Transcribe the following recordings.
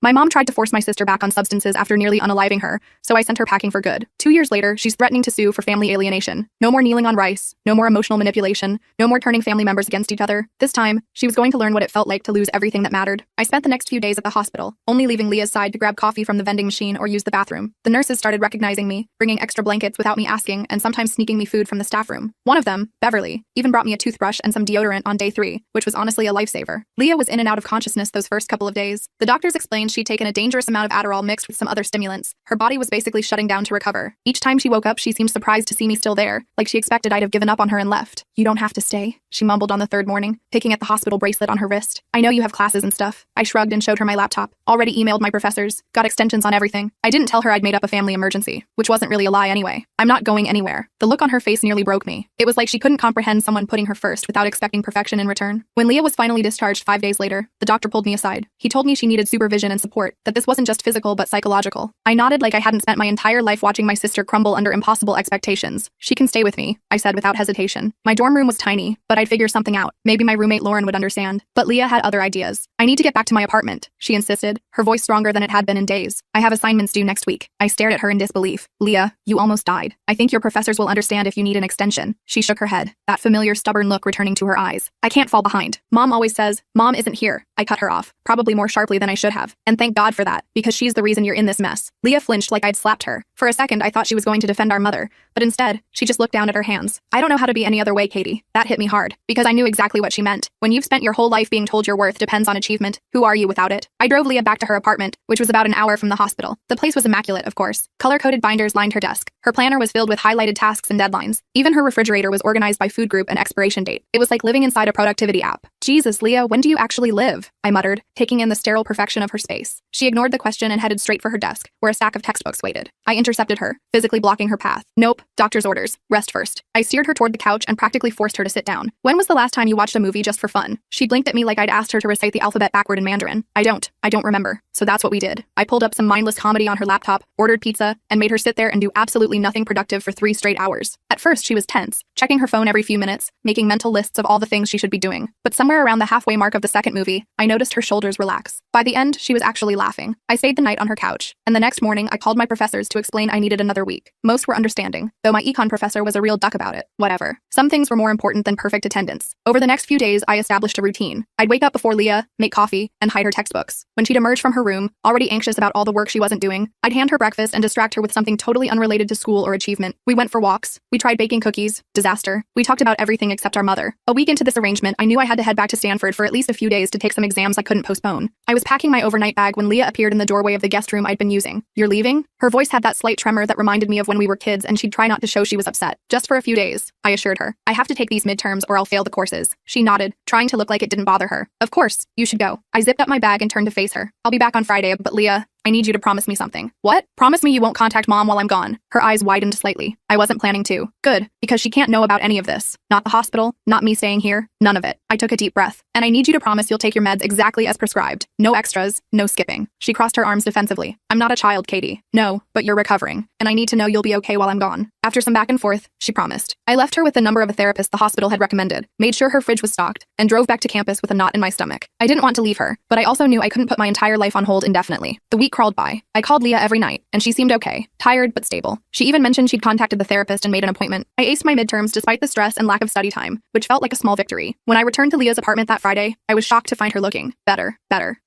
My mom tried to force my sister back on substances after nearly unaliving her, so I sent her packing for good. 2 years later, she's threatening to sue for family alienation. No more kneeling on rice, no more emotional manipulation, no more turning family members against each other. This time, she was going to learn what it felt like to lose everything that mattered. I spent the next few days at the hospital, only leaving Leah's side to grab coffee from the vending machine or use the bathroom. The nurses started recognizing me, bringing extra blankets without me asking, and sometimes sneaking me food from the staff room. One of them, Beverly, even brought me a toothbrush and some deodorant on day 3, which was honestly a lifesaver. Leah was in and out of consciousness those first couple of days. The doctors explained she'd taken a dangerous amount of Adderall mixed with some other stimulants. Her body was basically shutting down to recover. Each time she woke up, she seemed surprised to see me still there, like she expected I'd have given up on her and left. "You don't have to stay," she mumbled on the 3rd morning, picking at the hospital bracelet on her wrist. "I know you have classes and stuff." I shrugged and showed her my laptop. Already emailed my professors, got extensions on everything. I didn't tell her I'd made up a family emergency, which wasn't really a lie anyway. "I'm not going anywhere." The look on her face nearly broke me. It was like she couldn't comprehend someone putting her first without expecting perfection in return. When Leah was finally discharged 5 days later, the doctor pulled me aside. He told me she needed supervision and support, that this wasn't just physical but psychological. I nodded like I hadn't spent my entire life watching my sister crumble under impossible expectations. "She can stay with me," I said without hesitation. My dorm room was tiny, but I'd figure something out. Maybe my roommate Lauren would understand. But Leah had other ideas. "I need to get back to my apartment," she insisted, her voice stronger than it had been in days. "I have assignments due next week." I stared at her in disbelief. "Leah, you almost died. I think your professors will understand if you need an extension." She shook her head, that familiar stubborn look returning to her eyes. "I can't fall behind. Mom always says, Mom isn't here." I cut her off, probably more sharply than I should have. "And thank God for that, because she's the reason you're in this mess." Leah flinched like I'd slapped her. For a second, I thought she was going to defend our mother, but instead, she just looked down at her hands. "I don't know how to be any other way, Katie." That hit me hard, because I knew exactly what she meant. When you've spent your whole life being told your worth depends on achievement, who are you without it? I drove Leah back to her apartment, which was about an hour from the hospital. The place was immaculate, of course. Color-coded binders lined her desk. Her planner was filled with highlighted tasks and deadlines. Even her refrigerator was organized by food group and expiration date. It was like living inside a productivity app. "Jesus, Leah, when do you actually live?" I muttered, taking in the sterile perfection of her space. She ignored the question and headed straight for her desk, where a stack of textbooks waited. I intercepted her, physically blocking her path. "Nope, doctor's orders. Rest first." I steered her toward the couch and practically forced her to sit down. "When was the last time you watched a movie just for fun?" She blinked at me like I'd asked her to recite the alphabet backward in Mandarin. I don't remember." "So that's what we did." I pulled up some mindless comedy on her laptop, ordered pizza, and made her sit there and do absolutely nothing productive for 3 straight hours. At first, she was tense, checking her phone every few minutes, making mental lists of all the things she should be doing. But somewhere around the halfway mark of the second movie, I noticed her shoulders relax. By the end, she was actually laughing. I stayed the night on her couch, and the next morning I called my professors to explain I needed another week. Most were understanding, though my econ professor was a real duck about it. Whatever. Some things were more important than perfect attendance. Over the next few days, I established a routine. I'd wake up before Leah, make coffee, and hide her textbooks. When she'd emerge from her room, already anxious about all the work she wasn't doing, I'd hand her breakfast and distract her with something totally unrelated to school or achievement. We went for walks. We tried baking cookies. Disaster. We talked about everything except our mother. A week into this arrangement, I knew I had to head back to Stanford for at least a few days to take some exams I couldn't postpone. I was packing my overnight bag when Leah appeared in the doorway of the guest room I'd been using. "You're leaving?" Her voice had that slight tremor that reminded me of when we were kids, and she'd try not to show she was upset. "Just for a few days," I assured her. "I have to take these midterms or I'll fail the courses." She nodded, trying to look like it didn't bother her. "Of course, you should go." I zipped up my bag and turned to face her. "I'll be back on Friday, but Leah, I need you to promise me something." "What?" "Promise me you won't contact Mom while I'm gone." Her eyes widened slightly. I wasn't planning to. Good, because she can't know about any of this. Not the hospital, not me staying here, none of it. I took a deep breath. "And I need you to promise you'll take your meds exactly as prescribed. No extras, no skipping." She crossed her arms defensively. "I'm not a child, Katie." "No, but you're recovering, and I need to know you'll be okay while I'm gone." After some back and forth, she promised. I left her with the number of a therapist the hospital had recommended, made sure her fridge was stocked, and drove back to campus with a knot in my stomach. I didn't want to leave her, but I also knew I couldn't put my entire life on hold indefinitely. The week crawled by. I called Leah every night, and she seemed okay, tired but stable. She even mentioned she'd contacted the therapist and made an appointment. I aced my midterms despite the stress and lack of study time, which felt like a small victory. When I returned to Leah's apartment that Friday, I was shocked to find her looking better.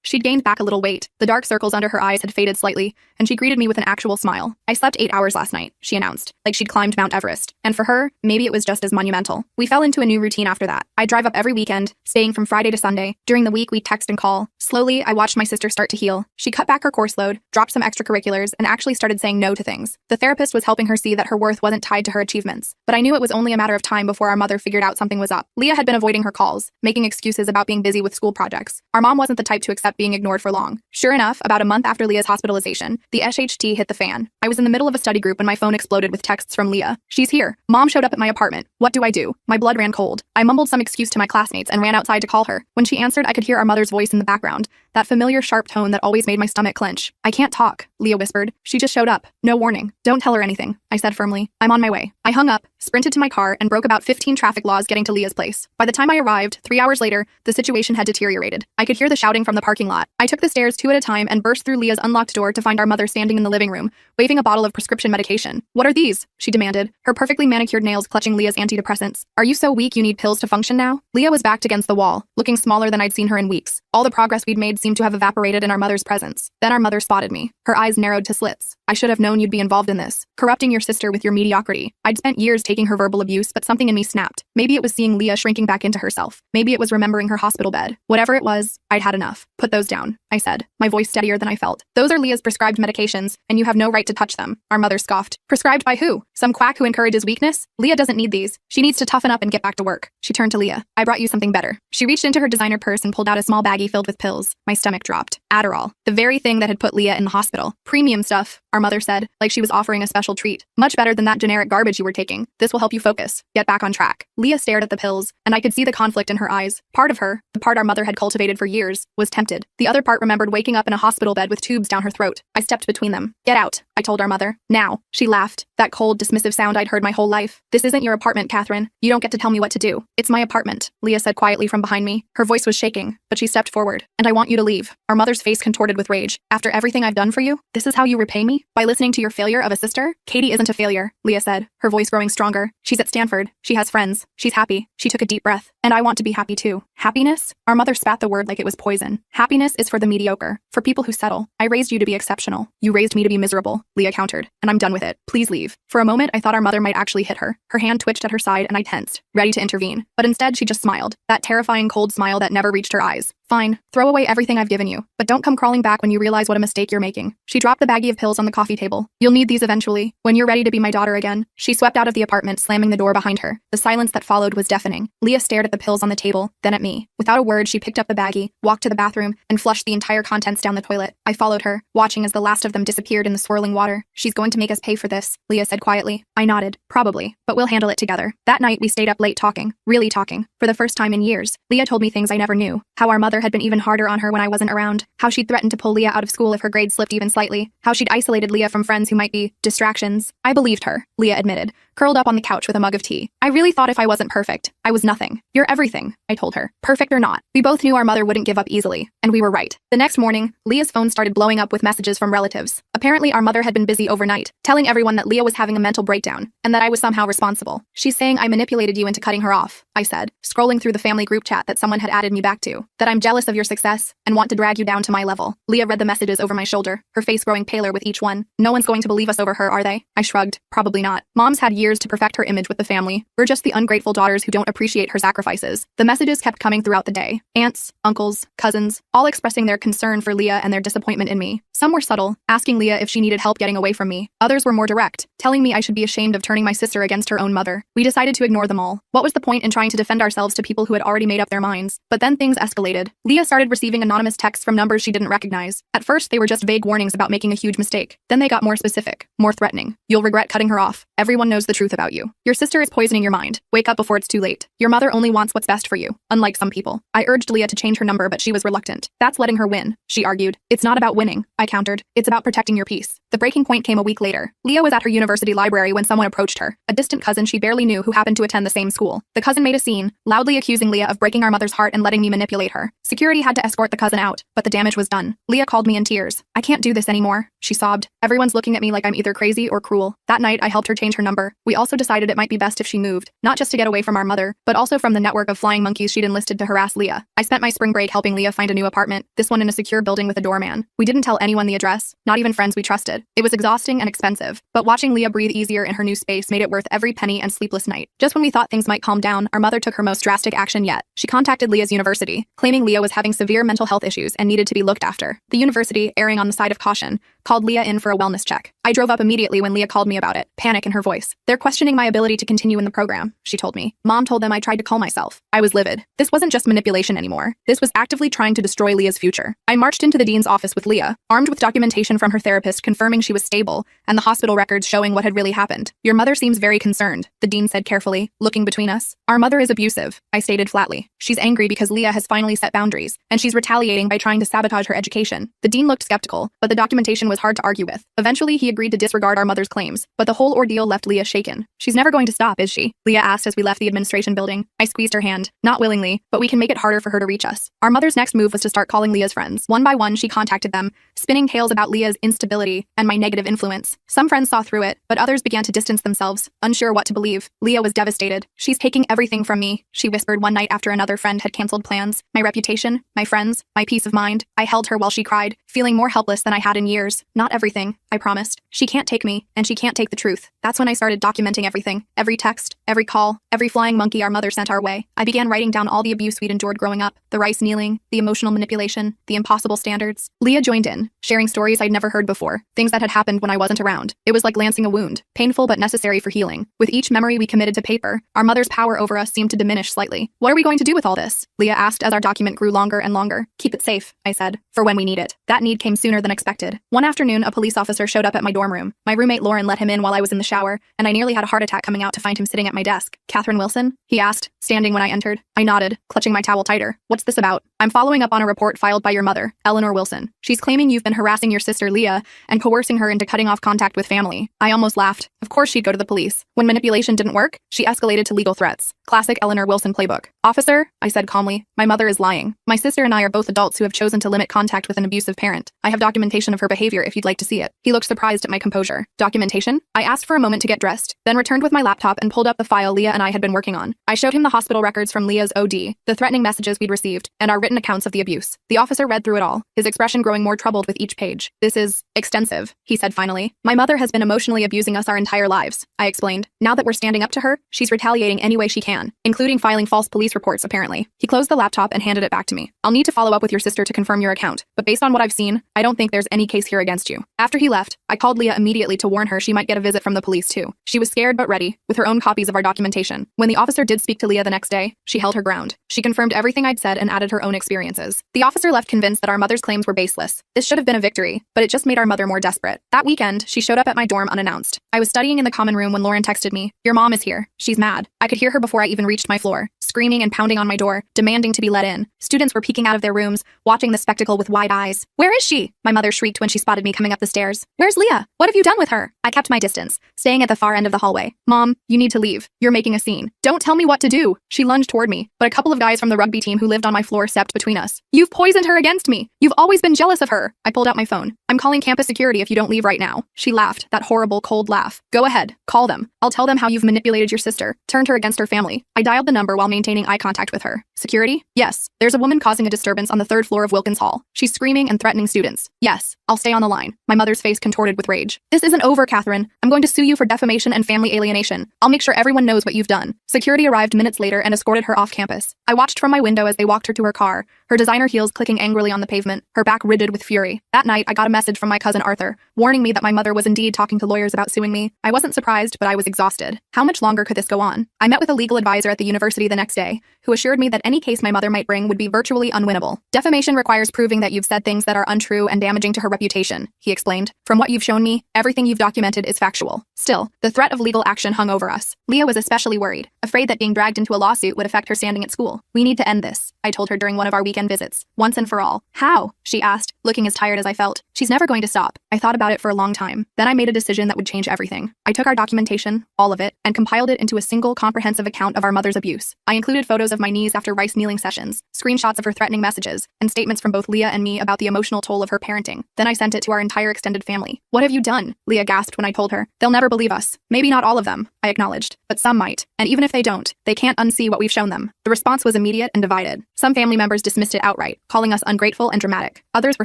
She'd gained back a little weight. The dark circles under her eyes had faded slightly, and she greeted me with an actual smile. "I slept 8 hours last night," she announced, like she'd climbed Mount Everest. And for her, maybe it was just as monumental. We fell into a new routine after that. I'd drive up every weekend, staying from Friday to Sunday. During the week, we'd text and call. Slowly, I watched my sister start to heal. She cut back her course load, dropped some extracurriculars, and actually started saying no to things. The therapist was helping her see that her worth wasn't tied to her achievements. But I knew it was only a matter of time before our mother figured out something was up. Leah had been avoiding her calls, making excuses about being busy with school projects. Our mom wasn't the type to accept being ignored for long. Sure enough, about a month after Leah's hospitalization, the SHT hit the fan. I was in the middle of a study group when my phone exploded with texts from Leah. "She's here. Mom showed up at my apartment. What do I do?" My blood ran cold. I mumbled some excuse to my classmates and ran outside to call her. When she answered, I could hear our mother's voice in the background, that familiar sharp tone that always made my stomach clench. "I can't talk," Leah whispered. "She just showed up. No warning. Don't tell her anything," I said firmly. "I'm on my way." I hung up, sprinted to my car, and broke about 15 traffic laws getting to Leah's place. By the time I arrived, 3 hours later, the situation had deteriorated. I could hear the shouting from the parking lot. I took the stairs 2 at a time and burst through Leah's unlocked door to find our mother standing in the living room, waving a bottle of prescription medication. "What are these?" she demanded, her perfectly manicured nails clutching Leah's antidepressants. "Are you so weak you need pills to function now?" Leah was backed against the wall, looking smaller than I'd seen her in weeks. All the progress we'd made seemed to have evaporated in our mother's presence. Then our mother spotted me. Her eyes narrowed to slits. "I should have known you'd be involved in this. Corrupting your sister with your mediocrity." I'd spent years taking her verbal abuse, but something in me snapped. Maybe it was seeing Leah shrinking back into herself. Maybe it was remembering her hospital bed. Whatever it was, I'd had enough. "Put those down," I said, my voice steadier than I felt. "Those are Leah's prescribed medications, and you have no right to touch them." Our mother scoffed. "Prescribed by who? Some quack who encourages weakness? Leah doesn't need these. She needs to toughen up and get back to work." She turned to Leah. "I brought you something better." She reached into her designer purse and pulled out a small baggie filled with pills. My stomach dropped. Adderall. The very thing that had put Leah in the hospital. "Premium stuff," our mother said, like she was offering a special treat. "Much better than that generic garbage you were taking. This will help you focus. Get back on track." Leah stared at the pills, and I could see the conflict in her eyes. Part of her, the part our mother had cultivated for years, was tempted. The other part remembered waking up in a hospital bed with tubes down her throat. I stepped between them. "Get out," I told our mother. "Now." She laughed. That cold, dismissive sound I'd heard my whole life. "This isn't your apartment, Catherine. You don't get to tell me what to do." "It's my apartment," Leah said quietly from behind me. Her voice was shaking, but she stepped forward. "And I want you to leave." Our mother's face contorted with rage. "After everything I've done for you? This is how you repay me? By listening to your failure of a sister?" "Katie isn't a failure," Leah said, her voice growing stronger. "She's at Stanford. She has friends. She's happy." She took a deep breath. "And I want to be happy too." "Happiness?" Our mother spat the word like it was poison. "Happiness is for the mediocre, for people who settle. I raised you to be exceptional. You raised me to be miserable," Leah countered. "And I'm done with it. Please leave." For a moment, I thought our mother might actually hit her. Her hand twitched at her side and I tensed, ready to intervene. But instead, she just smiled. That terrifying cold smile that never reached her eyes. "Fine. Throw away everything I've given you. But don't come crawling back when you realize what a mistake you're making." She dropped the baggie of pills on the coffee table. "You'll need these eventually, when you're ready to be my daughter again." She swept out of the apartment, slamming the door behind her. The silence that followed was deafening. Leah stared at the pills on the table, then at me. Without a word, she picked up the baggie, walked to the bathroom, and flushed the entire contents down the toilet. I followed her, watching as the last of them disappeared in the swirling water. "She's going to make us pay for this," Leah said quietly. I nodded. "Probably, but we'll handle it together." That night, we stayed up late talking, really talking, for the first time in years. Leah told me things I never knew. How our mother had been even harder on her when I wasn't around. How she'd threatened to pull Leah out of school if her grades slipped even slightly. How she'd isolated Leah from friends who might be distractions. I believed her, Leah admitted, curled up on the couch with a mug of tea. "I really thought if I wasn't perfect, I was nothing. You're everything," I told her. Perfect or not. We both knew our mother wouldn't give up easily, and we were right. The next morning, Leah's phone started blowing up with messages from relatives. Apparently, our mother had been busy overnight, telling everyone that Leah was having a mental breakdown, and that I was somehow responsible. "She's saying I manipulated you into cutting her off," I said, scrolling through the family group chat that someone had added me back to. "That I'm jealous of your success, and want to drag you down to my level." Leah read the messages over my shoulder, her face growing paler with each one. "No one's going to believe us over her, are they?" I shrugged. "Probably not. Mom's had years to perfect her image with the family. We're just the ungrateful daughters who don't appreciate her sacrifices." The messages kept coming throughout the day. Aunts, uncles, cousins, all expressing their concern for Leah and their disappointment in me. Some were subtle, asking Leah if she needed help getting away from me. Others were more direct, telling me I should be ashamed of turning my sister against her own mother. We decided to ignore them all. What was the point in trying to defend ourselves to people who had already made up their minds? But then things escalated. Leah started receiving anonymous texts from numbers she didn't recognize. At first, they were just vague warnings about making a huge mistake. Then they got more specific, more threatening. "You'll regret cutting her off. Everyone knows the truth about you. Your sister is poisoning your mind. Wake up before it's too late. Your mother only wants what's best for you, unlike some people." I urged Leah to change her number, but she was reluctant. "That's letting her win," she argued. "It's not about winning," I countered. "It's about protecting your peace." The breaking point came a week later. Leah was at her university library when someone approached her, a distant cousin she barely knew who happened to attend the same school. The cousin made a scene, loudly accusing Leah of breaking our mother's heart and letting me manipulate her. Security had to escort the cousin out, but the damage was done. Leah called me in tears. "I can't do this anymore," she sobbed. "Everyone's looking at me like I'm either crazy or cruel." That night, I helped her change her number. We also decided it might be best if she moved, not just to get away from our mother, but also from the network of flying monkeys she'd enlisted to harass Leah. I spent my spring break helping Leah find a new apartment, this one in a secure building with a doorman. We didn't tell anyone the address, not even friends we trusted. It was exhausting and expensive, but watching Leah breathe easier in her new space made it worth every penny and sleepless night. Just when we thought things might calm down, our mother took her most drastic action yet. She contacted Leah's university, claiming Leah was having severe mental health issues and needed to be looked after. The university, erring on the side of caution, called Leah in for a wellness check. I drove up immediately when Leah called me about it, panic in her voice. "They're questioning my ability to continue in the program," she told me. "Mom told them I tried to call myself." I was livid. This wasn't just manipulation anymore. This was actively trying to destroy Leah's future. I marched into the dean's office with Leah, armed with documentation from her therapist confirming she was stable, and the hospital records showing what had really happened. "Your mother seems very concerned," the dean said carefully, looking between us. "Our mother is abusive," I stated flatly. "She's angry because Leah has finally set boundaries, and she's retaliating by trying to sabotage her education." The dean looked skeptical, but the documentation was hard to argue with. Eventually, he agreed to disregard our mother's claims, but the whole ordeal left Leah shaking shaken. She's never going to stop, is she? Leah asked as we left the administration building. I squeezed her hand. Not willingly, but we can make it harder for her to reach us. Our mother's next move was to start calling Leah's friends. One by one, she contacted them, spinning tales about Leah's instability and my negative influence. Some friends saw through it, but others began to distance themselves, unsure what to believe. Leah was devastated. She's taking everything from me, she whispered one night after another friend had canceled plans. My reputation, my friends, my peace of mind. I held her while she cried, feeling more helpless than I had in years. Not everything, I promised. She can't take me, and she can't take the truth. That's when I started documenting everything. Every text, every call, every flying monkey our mother sent our way. I began writing down all the abuse we'd endured growing up, the rice kneeling, the emotional manipulation, the impossible standards. Leah joined in, sharing stories I'd never heard before, things that had happened when I wasn't around. It was like lancing a wound, painful but necessary for healing. With each memory we committed to paper, our mother's power over us seemed to diminish slightly. What are we going to do with all this? Leah asked as our document grew longer and longer. Keep it safe, I said, for when we need it. That need came sooner than expected. One afternoon, a police officer showed up at my dorm room. My roommate Lauren let him in while I was in the shower, and I nearly had a heart attack coming out to find him sitting at my desk. Catherine Wilson? He asked, standing when I entered. I nodded, clutching my towel tighter. What's this about? I'm following up on a report filed by your mother, Eleanor Wilson. She's claiming you've been harassing your sister Leah and coercing her into cutting off contact with family. I almost laughed. Of course she'd go to the police. When manipulation didn't work, she escalated to legal threats. Classic Eleanor Wilson playbook. Officer, I said calmly, my mother is lying. My sister and I are both adults who have chosen to limit contact with an abusive parent. I have documentation of her behavior if you'd like to see it. He looked surprised at my composure. Documentation? I asked for a moment to get dressed, then returned with my laptop and pulled up the file Leah and I had been working on. I showed him the hospital records from Leah's OD, the threatening messages we'd received, and our written accounts of the abuse. The officer read through it all, his expression growing more troubled with each page. This is extensive, he said finally. My mother has been emotionally abusing us our entire lives, I explained. Now that we're standing up to her, she's retaliating any way she can, including filing false police reports apparently. He closed the laptop and handed it back to me. I'll need to follow up with your sister to confirm your account, but based on what I've seen, I don't think there's any case here against you. After he left, I called Leah immediately to warn her she might get a visit from the police too. She was scared but ready, with her own copies of our documentation. When the officer did speak to Leah the next day, she held her ground. She confirmed everything I'd said and added her own experiences. The officer left convinced that our mother's claims were baseless. This should have been a victory, but it just made our mother more desperate. That weekend, she showed up at my dorm unannounced. I was studying in the common room when Lauren texted me, "Your mom is here. She's mad." I could hear her before I even reached my floor, screaming and pounding on my door, demanding to be let in. Students were peeking out of their rooms, watching the spectacle with wide eyes. "Where is she?" my mother shrieked when she spotted me coming up the stairs. "Where's Leah? What have you done with her?" I kept my distance, staying at the far end of the hallway. "Mom, you need to leave. You're making a scene. Don't tell me what to do." She lunged toward me, but a couple of guys from the rugby team who lived on my floor stepped between us. "You've poisoned her against me. You've always been jealous of her." I pulled out my phone. "I'm calling campus security if you don't leave right now." She laughed, that horrible, cold laugh. "Go ahead. Call them. I'll tell them how you've manipulated your sister, turned her against her family." I dialed the number while maintaining eye contact with her. "Security? Yes. There's a woman causing a disturbance on the 3rd floor of Wilkins Hall. She's screaming and threatening students." "Yes. I'll stay on the line." My mother's face contorted with rage. "This isn't over, Catherine. I'm going to sue you for defamation and family alienation. I'll make sure everyone knows what you've done." Security arrived minutes later and escorted her off campus. I watched from my window as they walked her to her car, her designer heels clicking angrily on the pavement, her back riddled with fury. That night, I got a message from my cousin Arthur, warning me that my mother was indeed talking to lawyers about suing me. I wasn't surprised, but I was exhausted. How much longer could this go on? I met with a legal advisor at the university the next day, who assured me that any case my mother might bring would be virtually unwinnable. "Defamation requires proving that you've said things that are untrue and damaging to her reputation," he explained. "From what you've shown me, everything you've documented is factual." Still, the threat of legal action hung over us. Leah was especially worried, afraid that being dragged into a lawsuit would affect her standing at school. "We need to end this," I told her during one of our weekend visits, once and for all. "How?" she asked, looking as tired as I felt. "She's never going to stop." I thought about it for a long time. Then I made a decision that would change everything. I took our documentation, all of it, and compiled it into a single comprehensive account of our mother's abuse. I included photos of my knees after rice kneeling sessions, screenshots of her threatening messages, and statements from both Leah and me about the emotional toll of her parenting. Then I sent it to our entire extended family. "What have you done?" Leah gasped when I told her. "They'll never believe us." "Maybe not all of them," I acknowledged, "but some might. And even if they don't, they can't unsee what we've shown them." The response was immediate and divided. Some family members dismissed it outright, calling us ungrateful and dramatic. Others were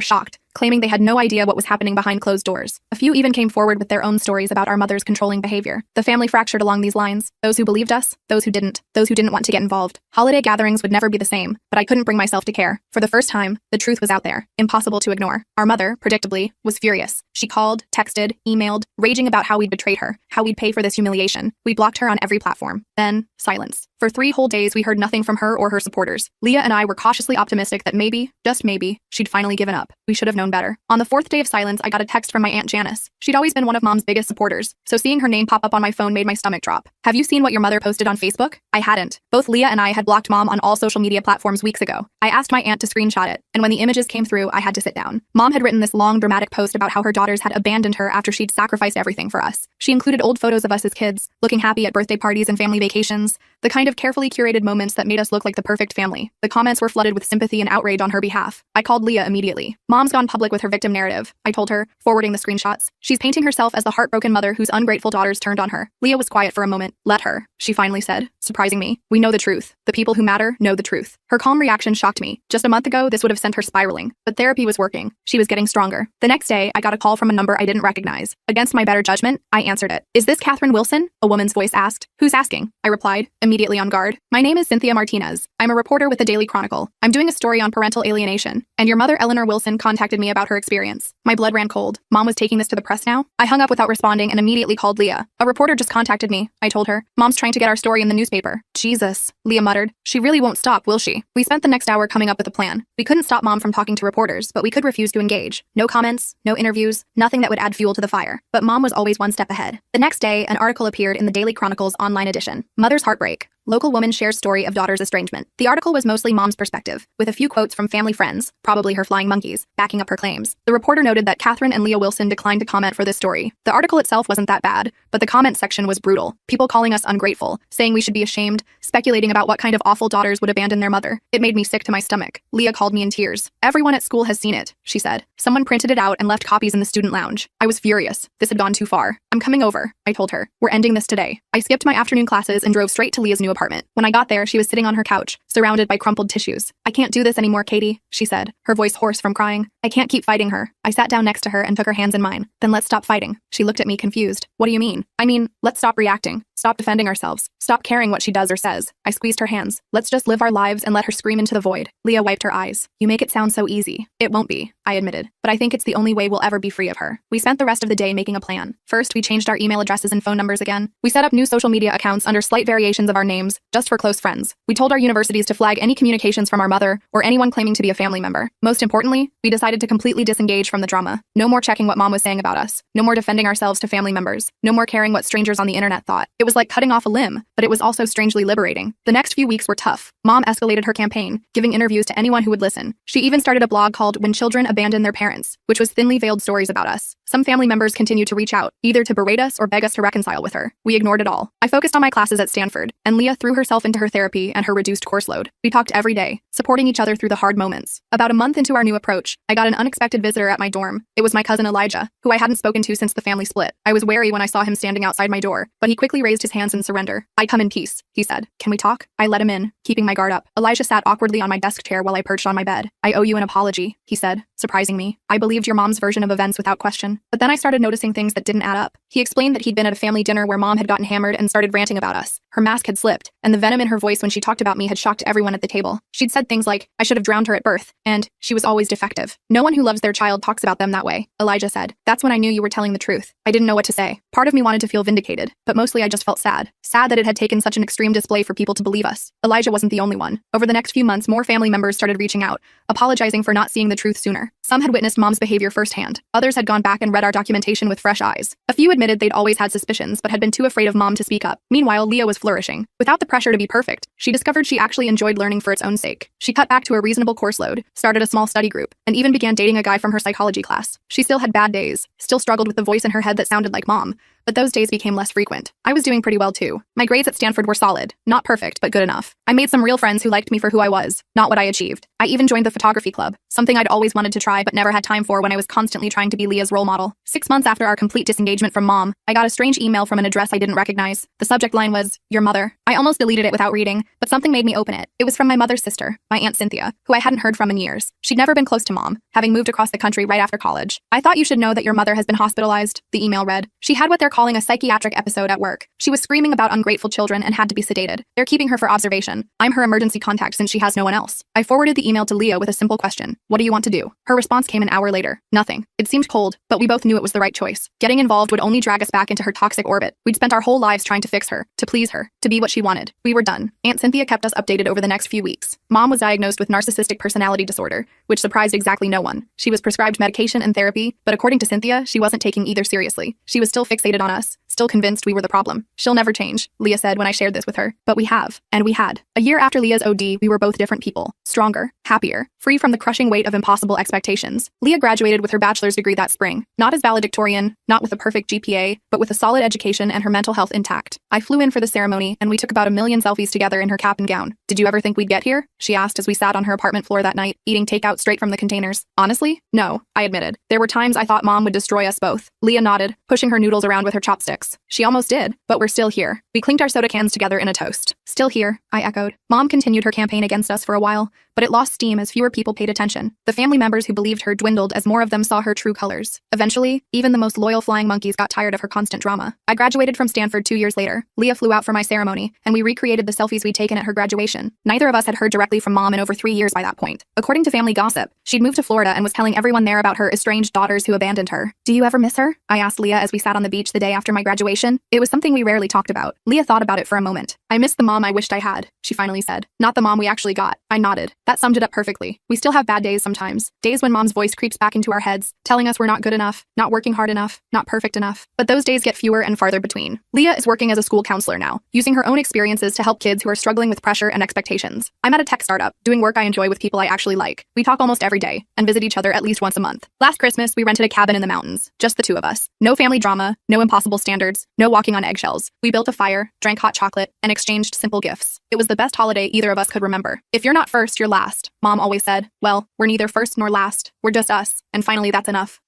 shocked, claiming they had no idea what was happening behind closed doors. A few even came forward with their own stories about our mother's controlling behavior. The family fractured along these lines. Those who believed us, those who didn't want to get involved. Holiday gatherings would never be the same, but I couldn't bring myself to care. For the first time, the truth was out there, impossible to ignore. Our mother, predictably, was furious. She called, texted, emailed, raging about how we'd betrayed her, how we'd pay for this humiliation. We blocked her on every platform. Then, silence. For 3 whole days, we heard nothing from her or her supporters. Leah and I were cautiously optimistic that maybe, just maybe, she'd finally given up. We should have known better. On the 4th day of silence, I got a text from my Aunt Janice. She'd always been one of Mom's biggest supporters, so seeing her name pop up on my phone made my stomach drop. "Have you seen what your mother posted on Facebook?" I hadn't. Both Leah and I had blocked Mom on all social media platforms weeks ago. I asked my aunt to screenshot it, and when the images came through, I had to sit down. Mom had written this long, dramatic post about how her daughters had abandoned her after she'd sacrificed everything for us. She included old photos of us as kids, looking happy at birthday parties and family vacations, the kind of carefully curated moments that made us look like the perfect family. The comments were flooded with sympathy and outrage on her behalf. I called Leah immediately. "Mom's gone public with her victim narrative," I told her, forwarding the screenshots. "She's painting herself as the heartbroken mother whose ungrateful daughters turned on her." Leah was quiet for a moment. "Let her," she finally said, surprising me. "We know the truth. The people who matter know the truth." Her calm reaction shocked me. Just a month ago, this would have sent her spiraling. But therapy was working. She was getting stronger. The next day, I got a call from a number I didn't recognize. Against my better judgment, I answered it. "Is this Catherine Wilson?" a woman's voice asked. "Who's asking?" I replied, immediately on guard. "My name is Cynthia Martinez. I'm a reporter with the Daily Chronicle. I'm doing a story on parental alienation, and your mother Eleanor Wilson contacted me about her experience." My blood ran cold. Mom was taking this to the press now? I hung up without responding and immediately called Leah. "A reporter just contacted me," I told her. "Mom's trying to get our story in the newspaper." "Jesus," Leah muttered. "She really won't stop, will she?" We spent the next hour coming up with a plan. We couldn't stop Mom from talking to reporters, but we could refuse to engage. No comments, no interviews, nothing that would add fuel to the fire. But Mom was always one step ahead. The next day, an article appeared in the Daily Chronicle's online edition. "Mother's Heartbreak. Local woman shares story of daughter's estrangement." The article was mostly Mom's perspective, with a few quotes from family friends, probably her flying monkeys, backing up her claims. The reporter noted that Catherine and Leah Wilson declined to comment for this story. The article itself wasn't that bad, but the comment section was brutal. People calling us ungrateful, saying we should be ashamed, speculating about what kind of awful daughters would abandon their mother. It made me sick to my stomach. Leah called me in tears. "Everyone at school has seen it," she said. "Someone printed it out and left copies in the student lounge." I was furious. This had gone too far. "I'm coming over," I told her. "We're ending this today." I skipped my afternoon classes and drove straight to Leah's new apartment. When I got there, she was sitting on her couch, surrounded by crumpled tissues. "I can't do this anymore, Katie," she said, her voice hoarse from crying. "I can't keep fighting her." I sat down next to her and took her hands in mine. "Then let's stop fighting." She looked at me confused. "What do you mean?" "I mean, let's stop reacting. Stop defending ourselves. Stop caring what she does or says." I squeezed her hands. "Let's just live our lives and let her scream into the void." Leah wiped her eyes. "You make it sound so easy." "It won't be," I admitted. "But I think it's the only way we'll ever be free of her." We spent the rest of the day making a plan. First, we changed our email addresses and phone numbers again. We set up new social media accounts under slight variations of our names, just for close friends. We told our universities to flag any communications from our mother or anyone claiming to be a family member. Most importantly, we decided to completely disengage from the drama. No more checking what Mom was saying about us. No more defending ourselves to family members. No more caring what strangers on the internet thought. It was like cutting off a limb, but it was also strangely liberating. The next few weeks were tough. Mom escalated her campaign, giving interviews to anyone who would listen. She even started a blog called "When Children Abandon Their Parents," which was thinly veiled stories about us. Some family members continued to reach out, either to berate us or beg us to reconcile with her. We ignored it all. I focused on my classes at Stanford, and Leah threw herself into her therapy and her reduced course load. We talked every day, supporting each other through the hard moments. About a month into our new approach, I got an unexpected visitor at my dorm. It was my cousin Elijah, who I hadn't spoken to since the family split. I was wary when I saw him standing outside my door, but he quickly raised his hands in surrender. "I come in peace," he said. "Can we talk?" I let him in, keeping my guard up. Elijah sat awkwardly on my desk chair while I perched on my bed. "I owe you an apology," he said, surprising me. "I believed your mom's version of events without question. But then I started noticing things that didn't add up." He explained that he'd been at a family dinner where Mom had gotten hammered and started ranting about us. Her mask had slipped, and the venom in her voice when she talked about me had shocked everyone at the table. She'd said things like, "I should have drowned her at birth," and "she was always defective." "No one who loves their child talks about them that way," Elijah said. "That's when I knew you were telling the truth." I didn't know what to say. Part of me wanted to feel vindicated, but mostly I just felt sad. Sad that it had taken such an extreme display for people to believe us. Elijah wasn't the only one. Over the next few months, more family members started reaching out, apologizing for not seeing the truth sooner. Some had witnessed Mom's behavior firsthand. Others had gone back and read our documentation with fresh eyes. A few admitted they'd always had suspicions but had been too afraid of Mom to speak up. Meanwhile, Leah was flourishing. Without the pressure to be perfect, she discovered she actually enjoyed learning for its own sake. She cut back to a reasonable course load, started a small study group, and even began dating a guy from her psychology class. She still had bad days, still struggled with the voice in her head that sounded like Mom, but those days became less frequent. I was doing pretty well too. My grades at Stanford were solid, not perfect, but good enough. I made some real friends who liked me for who I was, not what I achieved. I even joined the photography club, something I'd always wanted to try but never had time for when I was constantly trying to be Leah's role model. 6 months after our complete disengagement from Mom, I got a strange email from an address I didn't recognize. The subject line was, "Your mother." I almost deleted it without reading, but something made me open it. It was from my mother's sister, my Aunt Cynthia, who I hadn't heard from in years. She'd never been close to Mom, having moved across the country right after college. "I thought you should know that your mother has been hospitalized," the email read. "She had what they're are calling a psychiatric episode at work. She was screaming about ungrateful children and had to be sedated. They're keeping her for observation. I'm her emergency contact since she has no one else. I forwarded the email to Leah with a simple question. What do you want to do? Her response came an hour later. Nothing. It seemed cold, but we both knew it was the right choice. Getting involved would only drag us back into her toxic orbit. We'd spent our whole lives trying to fix her, to please her, to be what she wanted. We were done. Aunt Cynthia kept us updated over the next few weeks. Mom was diagnosed with narcissistic personality disorder, which surprised exactly no one. She was prescribed medication and therapy, but according to Cynthia, she wasn't taking either seriously. She was still fixated on us, still convinced we were the problem. She'll never change, Leah said when I shared this with her. But we have. And we had. A year after Leah's OD, we were both different people. Stronger, happier, free from the crushing weight of impossible expectations. Leah graduated with her bachelor's degree that spring. Not as valedictorian, not with a perfect GPA, but with a solid education and her mental health intact. I flew in for the ceremony, and we took about 1 million selfies together in her cap and gown. Did you ever think we'd get here? She asked as we sat on her apartment floor that night, eating takeout straight from the containers. Honestly, no, I admitted. There were times I thought Mom would destroy us both. Leah nodded, pushing her noodles around with her chopsticks. She almost did, but we're still here. We clinked our soda cans together in a toast. Still here, I echoed. Mom continued her campaign against us for a while, but it lost steam as fewer people paid attention. The family members who believed her dwindled as more of them saw her true colors. Eventually, even the most loyal flying monkeys got tired of her constant drama. I graduated from Stanford 2 years later. Leah flew out for my ceremony, and we recreated the selfies we'd taken at her graduation. Neither of us had heard directly from Mom in over 3 years by that point. According to family gossip, she'd moved to Florida and was telling everyone there about her estranged daughters who abandoned her. Do you ever miss her? I asked Leah as we sat on the beach the day after my graduation. It was something we rarely talked about. Leah thought about it for a moment. I miss the mom I wished I had, she finally said. Not the mom we actually got. I nodded. That summed it up perfectly. We still have bad days sometimes. Days when Mom's voice creeps back into our heads, telling us we're not good enough, not working hard enough, not perfect enough. But those days get fewer and farther between. Leah is working as a school counselor now, using her own experiences to help kids who are struggling with pressure and expectations. I'm at a tech startup, doing work I enjoy with people I actually like. We talk almost every day, and visit each other at least once a month. Last Christmas, we rented a cabin in the mountains, just the two of us. No family drama, no impossible standards, no walking on eggshells. We built a fire, drank hot chocolate, and exchanged simple gifts. It was the best holiday either of us could remember. If you're not first, you're last, Mom always said. Well, we're neither first nor last. We're just us, and finally that's enough.